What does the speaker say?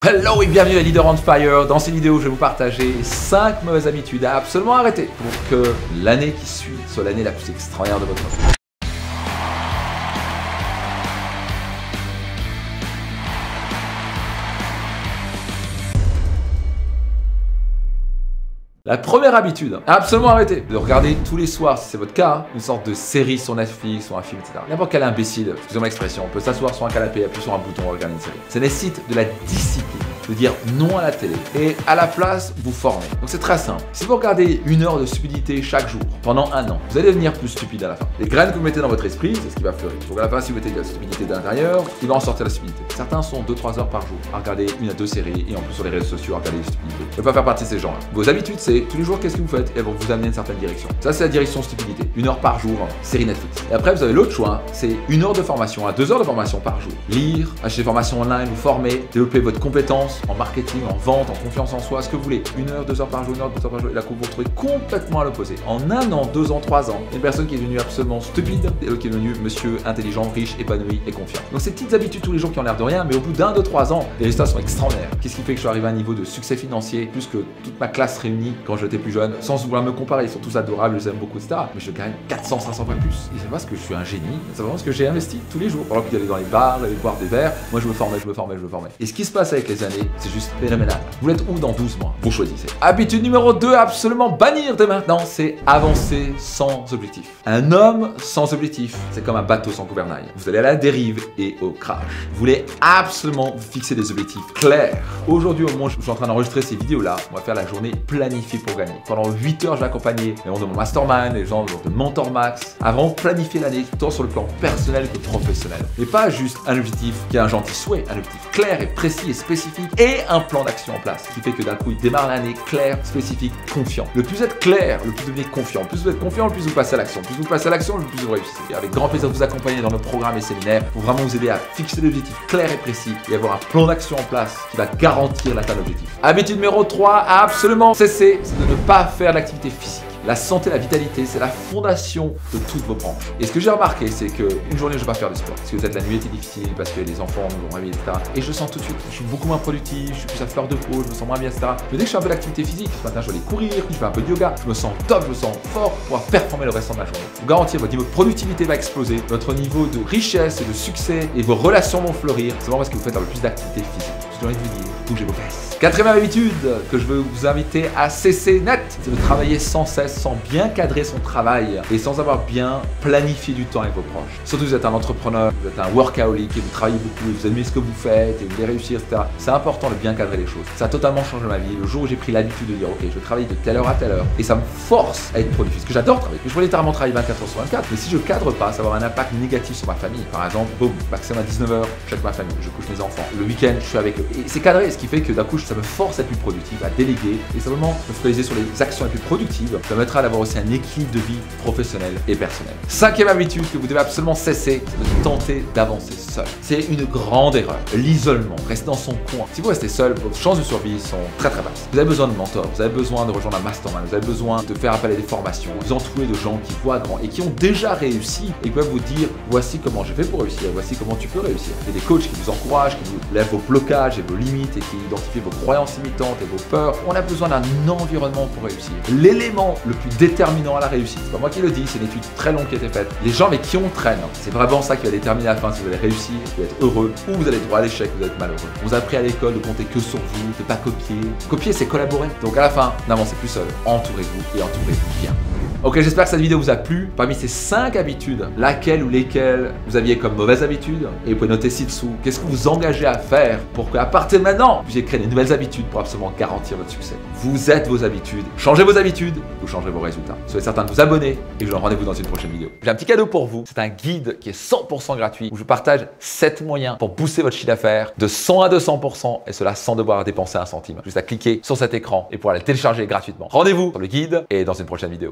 Hello et bienvenue à Leader on Fire. Dans cette vidéo, je vais vous partager 5 mauvaises habitudes à absolument arrêter pour que l'année qui suit soit l'année la plus extraordinaire de votre vie. La première habitude, absolument arrêter de regarder tous les soirs, si c'est votre cas, une sorte de série sur Netflix ou un film, etc. N'importe quel imbécile, excusez-moi l'expression, peut s'asseoir sur un canapé, appuyer sur un bouton et regarder une série. Ça nécessite de la discipline, de dire non à la télé et à la place, vous former. Donc c'est très simple. Si vous regardez 1 heure de stupidité chaque jour pendant 1 an, vous allez devenir plus stupide à la fin. Les graines que vous mettez dans votre esprit, c'est ce qui va fleurir. Donc à la fin, si vous mettez de la stupidité de l'intérieur, il va en sortir la stupidité. Certains sont 2-3 heures par jour à regarder 1 à 2 séries et en plus sur les réseaux sociaux à regarder des stupidités. Je ne veux pas faire partie de ces gens-là. Vos habitudes, c'est tous les jours, qu'est-ce que vous faites? Et elles vont vous amener une certaine direction. Ça, c'est la direction stupidité. 1 heure par jour, série Netflix. Et après, vous avez l'autre choix, c'est 1 heure de formation à 2 heures de formation par jour. Lire, acheter des formations online, vous former, développer votre compétence en marketing, en vente, en confiance en soi, ce que vous voulez. 1 heure, 2 heures par jour, 1 heure, 2 heures par jour. Et là, vous vous retrouvez complètement à l'opposé. En 1 an, 2 ans, 3 ans, une personne qui est devenue absolument stupide et l'autre qui est devenue monsieur intelligent, riche, épanoui et confiant. Donc, ces petites habitudes tous les jours qui ont l'air de rien, mais au bout d'1, 2, 3 ans, les résultats sont extraordinaires. Qu'est-ce qui fait que je suis arrivé à un niveau de succès financier plus que toute ma classe réunie quand j'étais plus jeune, sans vouloir me comparer? Ils sont tous adorables, je les aime beaucoup, etc. Mais je gagne 400, 500 fois plus. Et c'est parce que je suis un génie, c'est vraiment parce que j'ai investi tous les jours. Pendant que d'aller dans les bars, d'aller boire des verres, moi je me formais. Et ce qui se passe avec les années, c'est juste phénoménal. Vous êtes où dans 12 mois? Vous choisissez. Habitude numéro 2 à absolument bannir dès maintenant, c'est avancer sans objectif. Un homme sans objectif, c'est comme un bateau sans gouvernail. Vous allez à la dérive et au crash. Vous voulez absolument vous fixer des objectifs clairs. Aujourd'hui, au moment où je suis en train d'enregistrer ces vidéos-là, on va faire la journée planifiée pour gagner. Pendant 8 heures, je vais accompagner les gens de mon mastermind, les gens de Mentor Max, à vraiment planifier l'année, tant sur le plan personnel que professionnel. Et pas juste un objectif qui est un gentil souhait, un objectif clair et précis et spécifique et un plan d'action en place qui fait que d'un coup, il démarre l'année clair, spécifique, confiant. Le plus vous êtes clair, le plus vous devenez confiant. Le plus vous êtes confiant, le plus vous passez à l'action. Le plus vous passez à l'action, le plus vous réussissez. Et avec grand plaisir de vous accompagner dans nos programmes et séminaires pour vraiment vous aider à fixer l'objectif clair et précis et avoir un plan d'action en place qui va garantir l'atteinte de l'objectif. Habitude numéro 3 à absolument cesser, c'est de ne pas faire d'activité physique. La santé, la vitalité, c'est la fondation de toutes vos branches. Et ce que j'ai remarqué, c'est qu'une journée, je ne vais pas faire de sport. Parce que peut-être la nuit était difficile, parce que les enfants nous ont réveillés, etc. Et je sens tout de suite, je suis beaucoup moins productif, je suis plus à fleur de peau, je me sens moins bien, etc. Mais dès que je fais un peu d'activité physique, ce matin, je vais aller courir, je fais un peu de yoga, je me sens top, je me sens fort pour pouvoir performer le restant de la journée. Vous garantir, votre niveau de productivité va exploser, votre niveau de richesse et de succès et vos relations vont fleurir. C'est vraiment parce que vous faites un peu plus d'activité physique. J'ai envie de vous dire, bougez vos fesses. 4e habitude que je veux vous inviter à cesser net, c'est de travailler sans cesse, sans bien cadrer son travail et sans avoir bien planifié du temps avec vos proches. Surtout si vous êtes un entrepreneur, vous êtes un workaholic et vous travaillez beaucoup et vous aimez ce que vous faites et vous voulez réussir, etc. C'est important de bien cadrer les choses. Ça a totalement changé ma vie. Le jour où j'ai pris l'habitude de dire, ok, je vais travailler de telle heure à telle heure et ça me force à être productif. Parce que j'adore travailler. Je peux littéralement travailler 24 heures sur 24, mais si je cadre pas, ça va avoir un impact négatif sur ma famille. Par exemple, boum, maximum à 19 heures, je suis avec ma famille, je couche mes enfants. Le week-end, je suis avec eux. Et c'est cadré, ce qui fait que d'un coup, ça me force à être plus productif, à déléguer et simplement me focaliser sur les actions les plus productives. Ça permettra d'avoir aussi un équilibre de vie professionnelle et personnelle. 5e habitude que vous devez absolument cesser, c'est de tenter d'avancer seul. C'est une grande erreur. L'isolement, rester dans son coin. Si vous restez seul, vos chances de survie sont très très basses. Vous avez besoin de mentors, vous avez besoin de rejoindre un mastermind, vous avez besoin de faire appel à des formations, vous entourez de gens qui voient grand et qui ont déjà réussi et qui peuvent vous dire voici comment j'ai fait pour réussir, voici comment tu peux réussir. Il y a des coachs qui vous encouragent, qui vous lèvent vos blocages et vos limites et qui identifient vos croyances limitantes et vos peurs. On a besoin d'un environnement pour réussir. L'élément le plus déterminant à la réussite, c'est pas moi qui le dis, c'est une étude très longue qui a été faite. Les gens avec qui on traîne, c'est vraiment ça qui va déterminer à la fin si vous allez réussir, si vous allez être heureux ou vous allez droit à l'échec, vous allez être malheureux. On vous a appris à l'école de compter que sur vous, de pas copier. Copier, c'est collaborer. Donc à la fin, n'avancez plus seul. Entourez-vous et entourez-vous bien. Ok, j'espère que cette vidéo vous a plu. Parmi ces 5 habitudes, laquelle ou lesquelles vous aviez comme mauvaise habitude, et vous pouvez noter ci-dessous, qu'est-ce que vous engagez à faire pour qu'à partir de maintenant, vous puissiez créer des nouvelles habitudes pour absolument garantir votre succès. Vous êtes vos habitudes. Changez vos habitudes, vous changerez vos résultats. Soyez certain de vous abonner et je vous donne rendez-vous dans une prochaine vidéo. J'ai un petit cadeau pour vous. C'est un guide qui est 100% gratuit où je partage 7 moyens pour booster votre chiffre d'affaires de 100 à 200% et cela sans devoir dépenser un centime. Juste à cliquer sur cet écran et pouvoir le télécharger gratuitement. Rendez-vous sur le guide et dans une prochaine vidéo.